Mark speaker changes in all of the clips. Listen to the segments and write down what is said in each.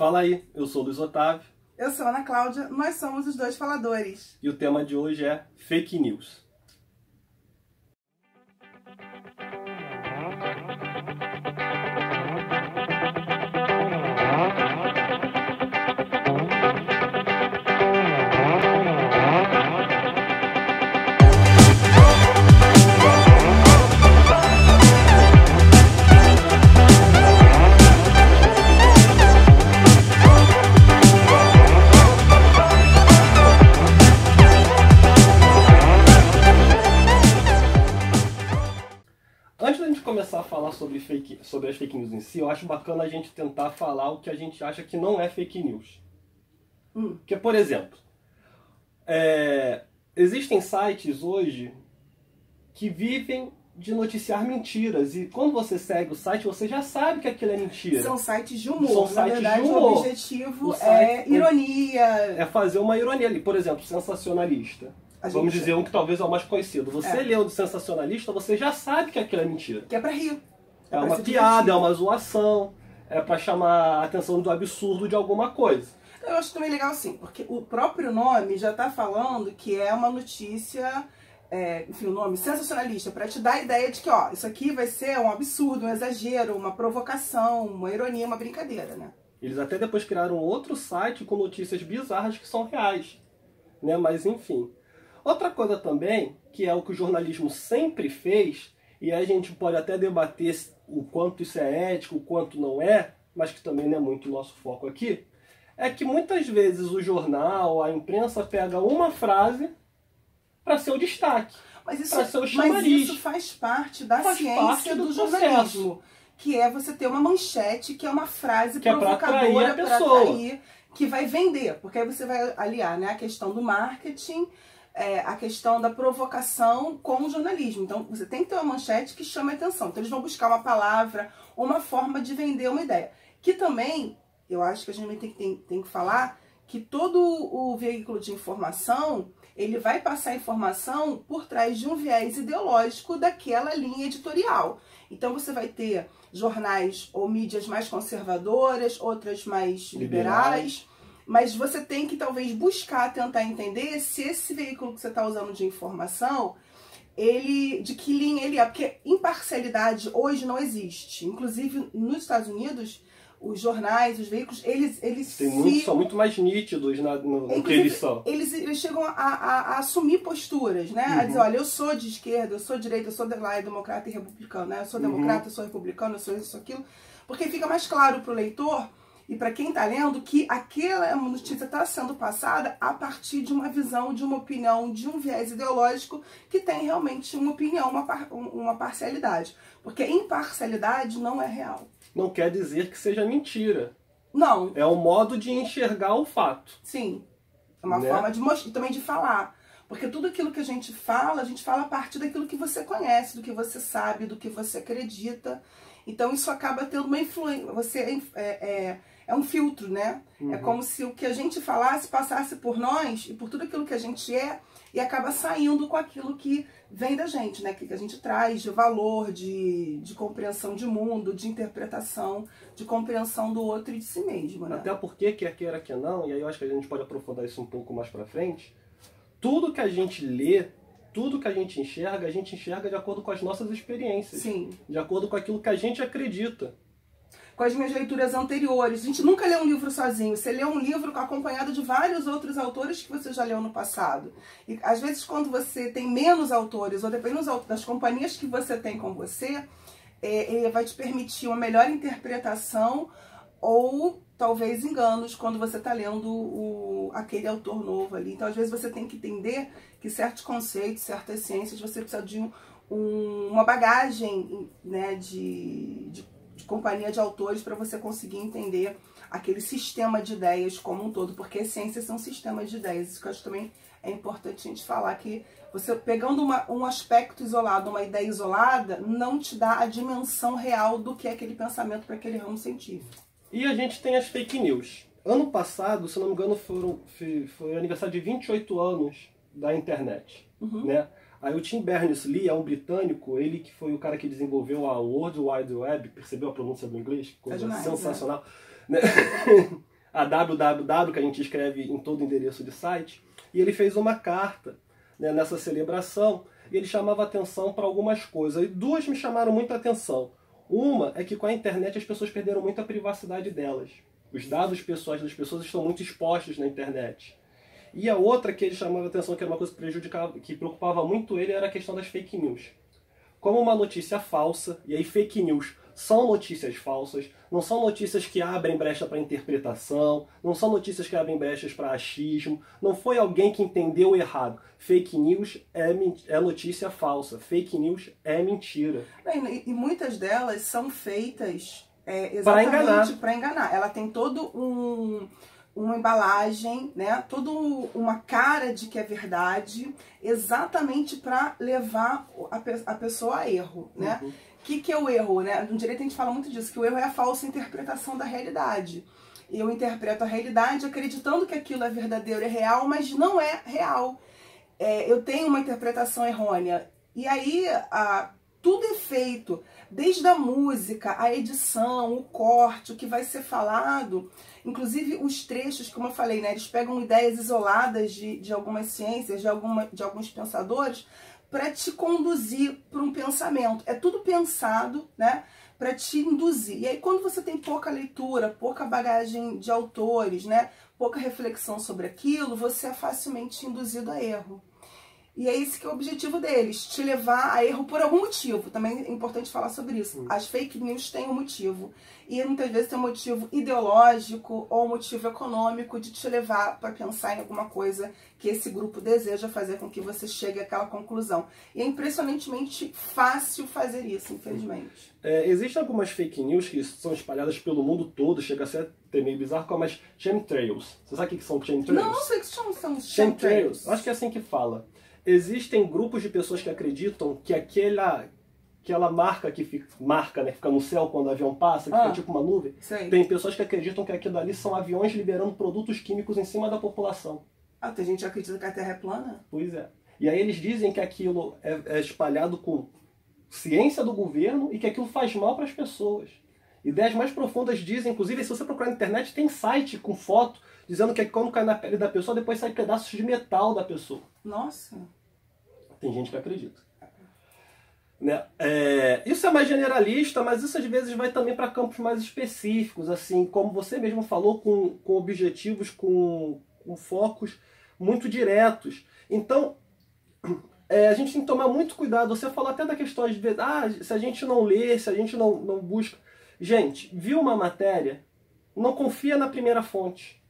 Speaker 1: Fala aí, eu sou o Luiz Otávio.
Speaker 2: Eu sou a Ana Cláudia, nós somos os dois faladores.
Speaker 1: E o tema de hoje é fake news. Antes da gente começar a falar sobre as fake news em si, eu acho bacana a gente tentar falar o que a gente acha que não é fake news. Porque, por exemplo, existem sites hoje que vivem de noticiar mentiras. E quando você segue o site, você já sabe que aquilo é mentira.
Speaker 2: São sites de humor.
Speaker 1: São sites
Speaker 2: Na verdade,
Speaker 1: de humor.
Speaker 2: o objetivo é ironia.
Speaker 1: É fazer uma ironia ali. Por exemplo, sensacionalista. Vamos dizer um que talvez é o mais conhecido. Você lê o do sensacionalista, você já sabe que aquilo é mentira.
Speaker 2: Que é pra rir.
Speaker 1: É uma piada, é uma zoação, é pra chamar a atenção do absurdo de alguma coisa.
Speaker 2: Eu acho também legal assim, porque o próprio nome já tá falando que é uma notícia, enfim, o nome sensacionalista, pra te dar a ideia de que, ó, isso aqui vai ser um absurdo, um exagero, uma provocação, uma ironia, uma brincadeira, né?
Speaker 1: Eles até depois criaram outro site com notícias bizarras que são reais, né? Mas enfim. Outra coisa também, que é o que o jornalismo sempre fez, e a gente pode até debater o quanto isso é ético, o quanto não é, mas que também não é muito o nosso foco aqui, é que muitas vezes o jornal, a imprensa pega uma frase para ser o destaque, para ser o chamariz.
Speaker 2: Mas isso faz parte da ciência do jornalismo, que é você ter uma manchete, que é uma frase provocadora para atrair, que vai vender, porque aí você vai aliar, né, a questão do marketing, a questão da provocação com o jornalismo. Então, você tem que ter uma manchete que chame a atenção. Então, eles vão buscar uma palavra, uma forma de vender uma ideia. Que também, eu acho que a gente tem que falar que todo o veículo de informação, ele vai passar informação por trás de um viés ideológico daquela linha editorial. Então, você vai ter jornais ou mídias mais conservadoras, outras mais liberais. Mas você tem que talvez buscar, tentar entender se esse veículo que você está usando de informação, de que linha ele é. Porque imparcialidade hoje não existe. Inclusive, nos Estados Unidos, os jornais, os veículos, eles
Speaker 1: são muito mais nítidos no que eles são.
Speaker 2: Eles chegam a assumir posturas, né? A dizer, olha, eu sou de esquerda, eu sou de direita, eu sou democrata e republicano, né? Eu sou democrata, eu sou republicano, eu sou isso, aquilo. Porque fica mais claro para o leitor e para quem está lendo que aquela notícia está sendo passada a partir de uma visão, de uma opinião, de um viés ideológico que tem realmente uma opinião, uma parcialidade. Porque imparcialidade não é real.
Speaker 1: Não quer dizer que seja mentira.
Speaker 2: Não.
Speaker 1: É um modo de enxergar o fato.
Speaker 2: Sim. É uma forma de mostrar, também de falar. Porque tudo aquilo que a gente fala a partir daquilo que você conhece, do que você sabe, do que você acredita. Então isso acaba tendo uma influência. Você é um filtro, né? É como se o que a gente falasse passasse por nós e por tudo aquilo que a gente é e acaba saindo com aquilo que vem da gente, né? Que a gente traz de valor, de compreensão de mundo, de interpretação, de compreensão do outro e de si mesmo, né?
Speaker 1: Até porque, quer queira, quer não, e aí eu acho que a gente pode aprofundar isso um pouco mais pra frente, tudo que a gente lê, tudo que a gente enxerga de acordo com as nossas experiências.
Speaker 2: Sim.
Speaker 1: De acordo com aquilo que a gente acredita.
Speaker 2: Com as minhas leituras anteriores. A gente nunca lê um livro sozinho. Você lê um livro acompanhado de vários outros autores que você já leu no passado. E às vezes quando você tem menos autores, ou dependendo das companhias que você tem com você, ele vai te permitir uma melhor interpretação ou talvez enganos quando você está lendo aquele autor novo ali. Então às vezes você tem que entender que certos conceitos, certas ciências, você precisa de uma bagagem, né, de companhia de autores para você conseguir entender aquele sistema de ideias como um todo, porque as ciências são sistemas de ideias. Isso que eu acho também é importante a gente falar, que você pegando um aspecto isolado, uma ideia isolada, não te dá a dimensão real do que é aquele pensamento para aquele ramo científico.
Speaker 1: E a gente tem as fake news. Ano passado, se não me engano, foi aniversário de 28 anos da internet, né? Aí o Tim Berners-Lee é um britânico, ele que foi o cara que desenvolveu a World Wide Web, percebeu a pronúncia do inglês? Coisa sensacional. Né? a www, que a gente escreve em todo endereço de site, e ele fez uma carta, né, nessa celebração, e ele chamava atenção para algumas coisas. E duas me chamaram muita atenção. Uma é que com a internet as pessoas perderam muito a privacidade delas. Os dados pessoais das pessoas estão muito expostos na internet. E a outra que ele chamava atenção, que era uma coisa que prejudicava, que preocupava muito ele, era a questão das fake news. Como uma notícia falsa, e aí fake news são notícias falsas, não são notícias que abrem brecha para interpretação, não são notícias que abrem brechas para achismo, não foi alguém que entendeu errado. Fake news é notícia falsa, fake news é mentira.
Speaker 2: E muitas delas são feitas exatamente para enganar. Ela tem todo uma embalagem, né? Toda uma cara de que é verdade, exatamente para levar a pessoa a erro, né?
Speaker 1: Uhum.
Speaker 2: O que é o erro, né? No direito a gente fala muito disso, que o erro é a falsa interpretação da realidade. Eu interpreto a realidade acreditando que aquilo é verdadeiro, é real, mas não é real. Eu tenho uma interpretação errônea. E aí, tudo é feito, desde a música, a edição, o corte, o que vai ser falado, inclusive os trechos, como eu falei, né, eles pegam ideias isoladas de algumas ciências, de alguns pensadores, para te conduzir para um pensamento. É tudo pensado, né, para te induzir. E aí, quando você tem pouca leitura, pouca bagagem de autores, né, pouca reflexão sobre aquilo, você é facilmente induzido a erro. E é esse que é o objetivo deles, te levar a erro por algum motivo. Também é importante falar sobre isso. As fake news têm um motivo. E muitas vezes tem um motivo ideológico ou um motivo econômico de te levar para pensar em alguma coisa que esse grupo deseja fazer com que você chegue àquela conclusão. E é impressionantemente fácil fazer isso, infelizmente.
Speaker 1: Existem algumas fake news que são espalhadas pelo mundo todo, chega a ser até meio bizarro, como as chemtrails. Você sabe o que são chemtrails?
Speaker 2: Não sei o que são chemtrails.
Speaker 1: Acho que é assim que fala. Existem grupos de pessoas que acreditam que aquela marca que fica no céu quando o avião passa, que fica tipo uma nuvem.
Speaker 2: Sei.
Speaker 1: Tem pessoas que acreditam que aquilo ali são aviões liberando produtos químicos em cima da população.
Speaker 2: Tem gente que acredita que a Terra é plana?
Speaker 1: Pois é. E aí eles dizem que aquilo é espalhado com ciência do governo e que aquilo faz mal para as pessoas. Ideias mais profundas dizem, inclusive, se você procurar na internet, tem site com foto dizendo que quando cai na pele da pessoa, depois sai pedaços de metal da pessoa.
Speaker 2: Nossa!
Speaker 1: Tem gente que acredita. Né? Isso é mais generalista, mas isso às vezes vai também para campos mais específicos, assim, como você mesmo falou, com objetivos, com focos muito diretos. Então, a gente tem que tomar muito cuidado. Você falou até da questão de se a gente não lê, se a gente não busca. Gente, viu uma matéria, não confia na primeira fonte.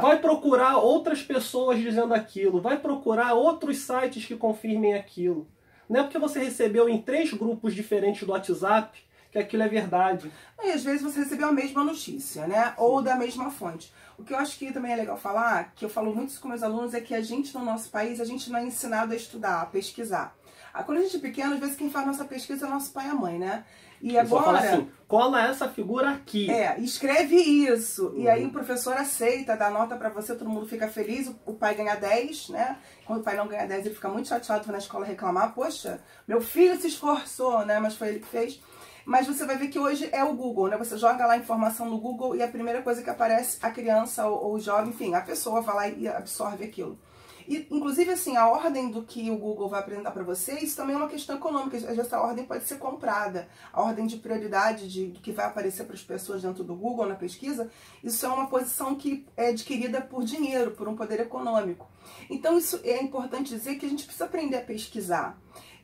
Speaker 1: Vai procurar outras pessoas dizendo aquilo, vai procurar outros sites que confirmem aquilo. Não é porque você recebeu em 3 grupos diferentes do WhatsApp que aquilo é verdade.
Speaker 2: E às vezes você recebeu a mesma notícia, né? Sim. Ou da mesma fonte. O que eu acho que também é legal falar, que eu falo muito isso com meus alunos, é que a gente no nosso país, a gente não é ensinado a estudar, a pesquisar. Quando a gente é pequeno, às vezes quem faz nossa pesquisa é nosso pai e a mãe, né? E agora...
Speaker 1: Só fala assim, cola essa figura aqui.
Speaker 2: Escreve isso. E aí o professor aceita, dá nota pra você, todo mundo fica feliz, o pai ganha 10, né? Quando o pai não ganha 10, ele fica muito chateado, vai na escola reclamar, poxa, meu filho se esforçou, né? Mas foi ele que fez. Mas você vai ver que hoje é o Google, né? Você joga lá a informação no Google e a primeira coisa que aparece, a criança ou o jovem, enfim, a pessoa vai lá e absorve aquilo. E, inclusive, assim, a ordem do que o Google vai apresentar para você, isso também é uma questão econômica. Às vezes essa ordem pode ser comprada. A ordem de prioridade do que vai aparecer para as pessoas dentro do Google na pesquisa, isso é uma posição que é adquirida por dinheiro, por um poder econômico. Então, isso é importante dizer que a gente precisa aprender a pesquisar.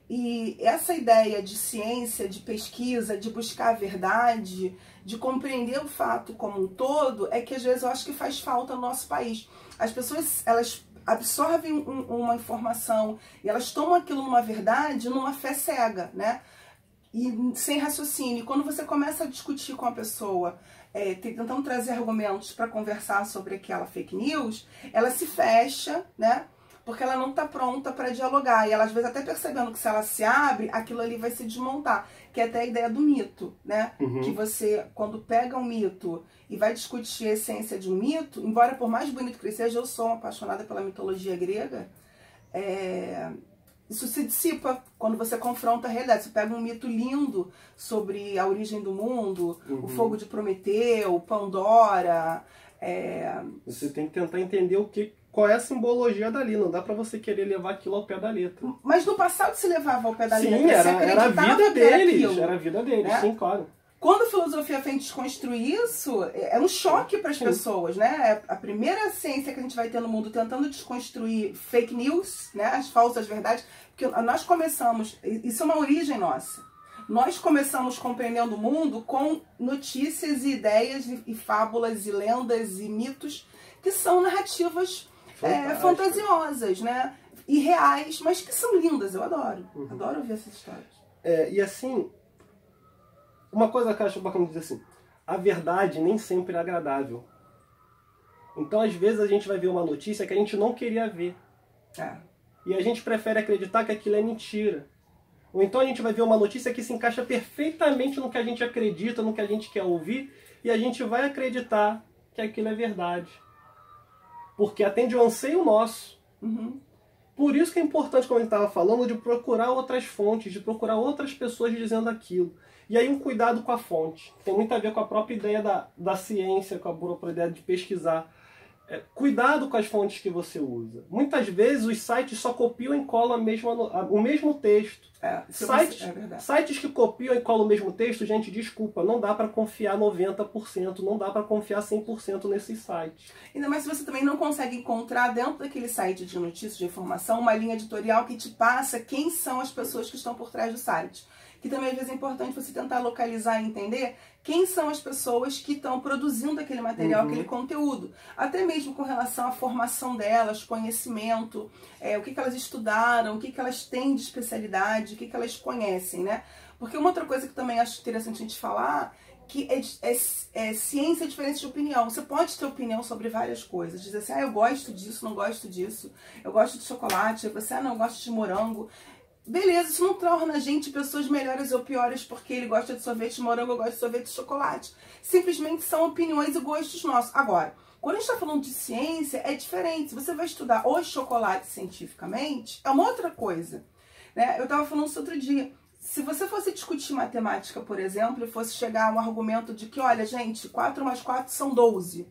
Speaker 2: E essa ideia de ciência, de pesquisa, de buscar a verdade, de compreender o fato como um todo, é que às vezes eu acho que faz falta no nosso país. As pessoas, elas absorvem uma informação e elas tomam aquilo numa verdade, numa fé cega, né? E sem raciocínio. Quando você começa a discutir com a pessoa, tentando trazer argumentos para conversar sobre aquela fake news, ela se fecha, né? Porque ela não está pronta para dialogar. E ela, às vezes, até percebendo que se ela se abre, aquilo ali vai se desmontar. Que é até a ideia do mito, né?
Speaker 1: Uhum.
Speaker 2: Que você, quando pega um mito e vai discutir a essência de um mito, embora por mais bonito que ele seja, eu sou uma apaixonada pela mitologia grega, isso se dissipa quando você confronta a realidade. Você pega um mito lindo sobre a origem do mundo, o fogo de Prometeu, Pandora...
Speaker 1: Você tem que tentar entender qual é a simbologia dali, não dá pra você querer levar aquilo ao pé da letra.
Speaker 2: Mas no passado se levava ao pé da letra.
Speaker 1: Sim, era a vida deles, era a vida deles, né? Sim, claro.
Speaker 2: Quando a filosofia vem desconstruir isso, é um choque para as pessoas, né? A primeira ciência que a gente vai ter no mundo tentando desconstruir fake news, né? As falsas verdades, porque nós começamos, isso é uma origem nossa, nós começamos compreendendo o mundo com notícias e ideias e fábulas e lendas e mitos que são narrativas fantasiosas, né? E reais, mas que são lindas, eu adoro. Adoro ouvir essas histórias.
Speaker 1: E assim... Uma coisa que eu acho bacana dizer assim, a verdade nem sempre é agradável. Então, às vezes, a gente vai ver uma notícia que a gente não queria ver. E a gente prefere acreditar que aquilo é mentira. Ou então a gente vai ver uma notícia que se encaixa perfeitamente no que a gente acredita, no que a gente quer ouvir, e a gente vai acreditar que aquilo é verdade. Porque atende ao anseio nosso. Por isso que é importante, como a gente estava falando, de procurar outras fontes, de procurar outras pessoas dizendo aquilo. E aí um cuidado com a fonte. Tem muito a ver com a própria ideia da ciência, com a própria ideia de pesquisar. Cuidado com as fontes que você usa. Muitas vezes os sites só copiam e colam o mesmo texto. Sites que copiam e colam o mesmo texto, gente, desculpa, não dá para confiar 90%, não dá para confiar 100% nesses sites.
Speaker 2: Ainda mais se você também não consegue encontrar dentro daquele site de notícias, de informação, uma linha editorial que te passa quem são as pessoas que estão por trás do site. Que também às vezes é importante você tentar localizar e entender quem são as pessoas que estão produzindo aquele material, aquele conteúdo. Até mesmo com relação à formação delas, conhecimento, o que elas estudaram, o que elas têm de especialidade, o que elas conhecem, né? Porque uma outra coisa que também acho interessante a gente falar, que ciência é diferente de opinião. Você pode ter opinião sobre várias coisas. Dizer assim, eu gosto disso, não gosto disso. Eu gosto de chocolate. Você, não, eu gosto de morango. Beleza, isso não torna a gente pessoas melhores ou piores porque ele gosta de sorvete de morango, eu gosto de sorvete de chocolate. Simplesmente são opiniões e gostos nossos. Agora, quando a gente está falando de ciência, é diferente. Se você vai estudar o chocolate cientificamente, é uma outra coisa. Né? Eu estava falando isso outro dia. Se você fosse discutir matemática, por exemplo, e fosse chegar a um argumento de que, olha, gente, 4 mais 4 são 12.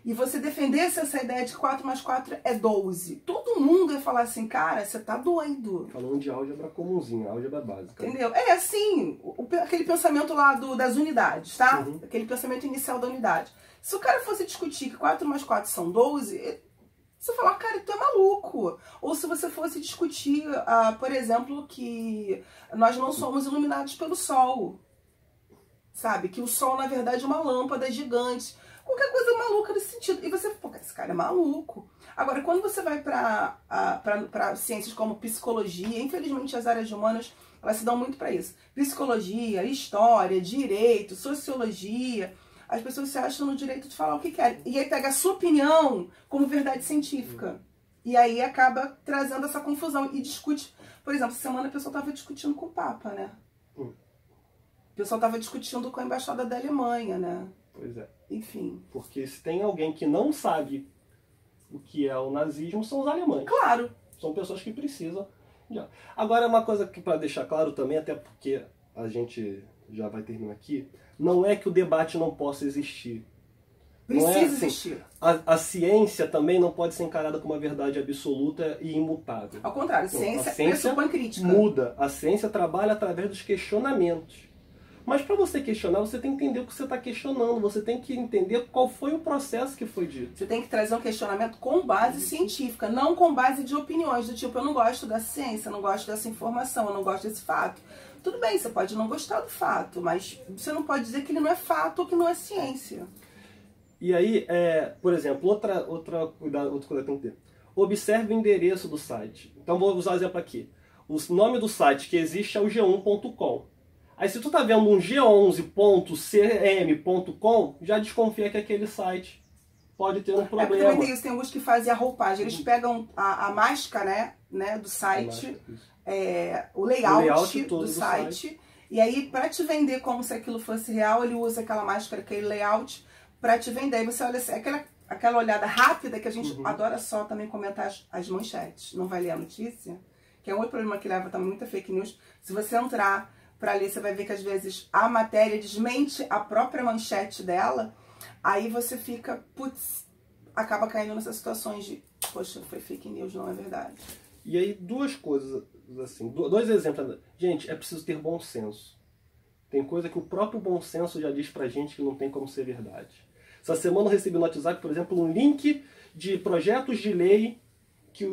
Speaker 2: E você defendesse essa ideia de 4 mais 4 é 12. Todo mundo ia falar assim, cara, você tá doido.
Speaker 1: Falando de álgebra comumzinha, álgebra básica.
Speaker 2: Entendeu? É assim, aquele pensamento lá das unidades, tá? Aquele pensamento inicial da unidade. Se o cara fosse discutir que 4 mais 4 são 12, você falar, cara, tu é maluco. Ou se você fosse discutir, por exemplo, que nós não somos iluminados pelo sol. Sabe? Que o sol, na verdade, é uma lâmpada gigante. Qualquer coisa maluca nesse sentido. E você, pô, esse cara é maluco. Agora, quando você vai para ciências como psicologia, infelizmente as áreas humanas, elas se dão muito para isso. Psicologia, história, direito, sociologia, as pessoas se acham no direito de falar o que querem. E aí pega a sua opinião como verdade científica. E aí acaba trazendo essa confusão e discute. Por exemplo, essa semana a pessoa estava discutindo com o Papa, né? O pessoal estava discutindo com a embaixada da Alemanha, né?
Speaker 1: Pois é.
Speaker 2: Enfim.
Speaker 1: Porque se tem alguém que não sabe o que é o nazismo, são os alemães.
Speaker 2: Claro.
Speaker 1: São pessoas que precisam. Agora, uma coisa que, para deixar claro também, até porque a gente já vai terminar aqui, não é que o debate não possa existir.
Speaker 2: Precisa existir.
Speaker 1: A ciência também não pode ser encarada como uma verdade absoluta e imutável.
Speaker 2: Ao contrário, a ciência pressupõe crítica.
Speaker 1: Muda. A ciência trabalha através dos questionamentos. Mas para você questionar, você tem que entender o que você está questionando. Você tem que entender qual foi o processo que foi dito.
Speaker 2: Você tem que trazer um questionamento com base científica, não com base de opiniões. Do tipo, eu não gosto da ciência, eu não gosto dessa informação, eu não gosto desse fato. Tudo bem, você pode não gostar do fato, mas você não pode dizer que ele não é fato ou que não é ciência.
Speaker 1: E aí, por exemplo, outra coisa que tem que ter. Observe o endereço do site. Então vou usar o exemplo aqui. O nome do site que existe é o g1.com. Aí se tu tá vendo um g11.cm.com, já desconfia que aquele site pode ter um problema.
Speaker 2: Também tem alguns que fazem a roupagem. Eles pegam a máscara, né, do site, o layout do site, e aí para te vender como se aquilo fosse real, ele usa aquela máscara, aquele layout, para te vender. Aí você olha assim, aquela olhada rápida que a gente adora só também comentar as manchetes. Não vai ler a notícia, que é um outro problema que leva também muita fake news. Se você entrar para ler, você vai ver que às vezes a matéria desmente a própria manchete dela. Aí você fica, putz, acaba caindo nessas situações de, poxa, foi fake news, não é verdade.
Speaker 1: E aí, duas coisas, assim, dois exemplos. Gente, é preciso ter bom senso. Tem coisa que o próprio bom senso já diz pra gente que não tem como ser verdade. Essa semana eu recebi no WhatsApp, por exemplo, um link de projetos de lei que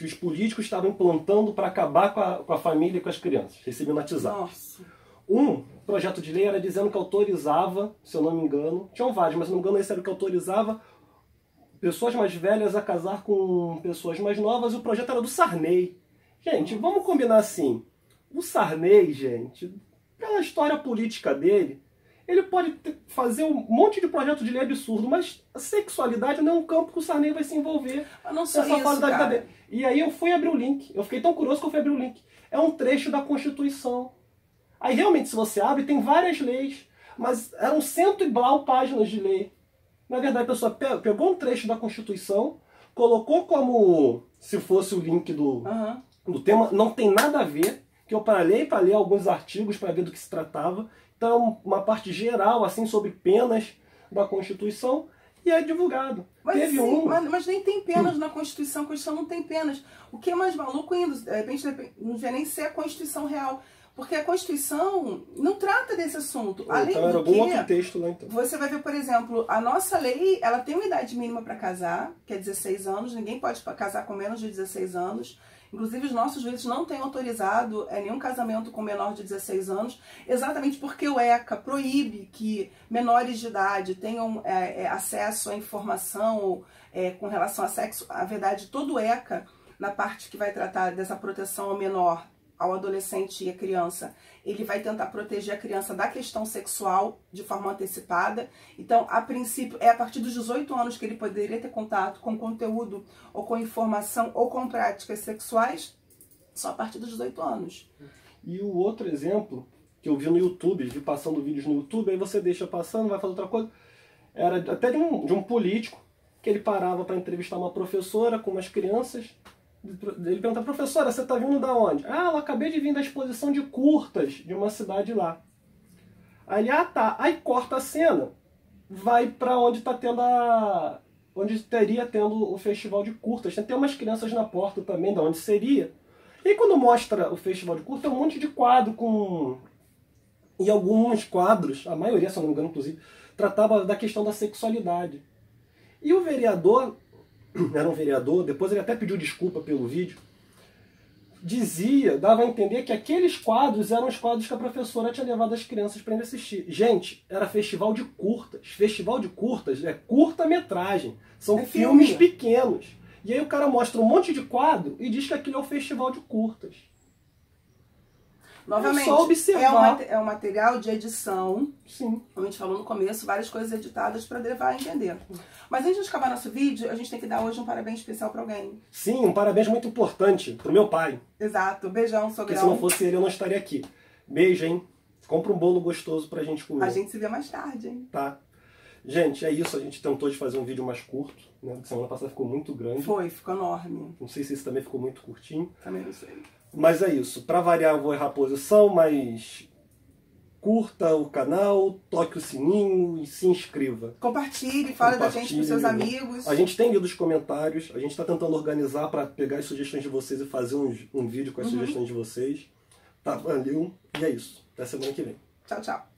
Speaker 1: os políticos estavam implantando para acabar com a família e com as crianças. Recebi no WhatsApp.
Speaker 2: Nossa.
Speaker 1: Um projeto de lei era dizendo que autorizava, se eu não me engano, tinham vários, mas se eu não me engano esse era o que autorizava pessoas mais velhas a casar com pessoas mais novas, e o projeto era do Sarney. Gente, vamos combinar assim, o Sarney, gente, pela história política dele, ele pode fazer um monte de projeto de lei absurdo, mas a sexualidade não é um campo que o Sarney vai se envolver.
Speaker 2: Mas não só isso, cara.
Speaker 1: E aí eu fui abrir o link, eu fiquei tão curioso que eu fui abrir o link. É um trecho da Constituição. Aí realmente, se você abre, tem várias leis, mas eram 100 e blau páginas de lei. Na verdade, a pessoa pegou um trecho da Constituição, colocou como se fosse o link do tema, não tem nada a ver, que eu parei para ler alguns artigos para ver do que se tratava. Então, uma parte geral, assim, sobre penas da Constituição, e é divulgado.
Speaker 2: Mas, teve sim, mas nem tem penas na Constituição, a Constituição não tem penas. O que é mais maluco ainda, de repente, não devia nem ser a Constituição real. Porque a Constituição não trata desse assunto. Além
Speaker 1: então, era algum outro texto lá, então.
Speaker 2: Você vai ver, por exemplo, a nossa lei, ela tem uma idade mínima para casar, que é 16 anos. Ninguém pode casar com menos de 16 anos. Inclusive, os nossos juízes não têm autorizado nenhum casamento com menor de 16 anos, exatamente porque o ECA proíbe que menores de idade tenham acesso à informação com relação a sexo. Na verdade, todo o ECA, na parte que vai tratar dessa proteção ao menor, ao adolescente e à criança, ele vai tentar proteger a criança da questão sexual de forma antecipada. Então, a princípio, é a partir dos 18 anos que ele poderia ter contato com conteúdo ou com informação ou com práticas sexuais, só a partir dos 18 anos.
Speaker 1: E o outro exemplo, que eu vi no YouTube, vi passando vídeos no YouTube, aí você deixa passando, vai fazer outra coisa, era até de um político, que ele parava para entrevistar uma professora com umas crianças. Ele pergunta, professora, você está vindo da onde? Ah, eu acabei de vir da exposição de curtas de uma cidade lá. Aí, tá. Aí corta a cena, vai para onde tá tendo onde teria tendo o festival de curtas. Tem umas crianças na porta também, de onde seria. E aí, quando mostra o festival de curtas, tem um monte de quadro com... E alguns quadros, a maioria, se eu não me engano, inclusive, tratava da questão da sexualidade. E o vereador... era um vereador, depois ele até pediu desculpa pelo vídeo, dava a entender que aqueles quadros eram os quadros que a professora tinha levado as crianças para ir assistir. Gente, era festival de curtas. Festival de curtas é curta-metragem, são filmes pequenos. E aí o cara mostra um monte de quadro e diz que aquilo é o festival de curtas.
Speaker 2: Novamente,
Speaker 1: é só observar.
Speaker 2: É um material de edição.
Speaker 1: Sim.
Speaker 2: Como a gente falou no começo, várias coisas editadas para levar a entender. Mas antes de acabar nosso vídeo, a gente tem que dar hoje um parabéns especial para alguém.
Speaker 1: Sim, um parabéns muito importante pro meu pai.
Speaker 2: Exato. Beijão, sogrão.
Speaker 1: Porque se não fosse ele, eu não estaria aqui. Beijo, hein? Compra um bolo gostoso pra gente comer.
Speaker 2: A gente se vê mais tarde, hein?
Speaker 1: Tá. Gente, é isso. A gente tentou de fazer um vídeo mais curto, né? Semana passada ficou muito grande.
Speaker 2: Ficou enorme.
Speaker 1: Não sei se esse também ficou muito curtinho.
Speaker 2: Também não sei.
Speaker 1: Mas é isso. Pra variar, eu vou errar a posição, mas curta o canal, toque o sininho e se inscreva.
Speaker 2: Compartilhe, fale da gente pros seus amigos.
Speaker 1: A gente tem lido os comentários, a gente está tentando organizar para pegar as sugestões de vocês e fazer um vídeo com as sugestões de vocês. Tá, valeu. E é isso. Até semana que vem.
Speaker 2: Tchau, tchau.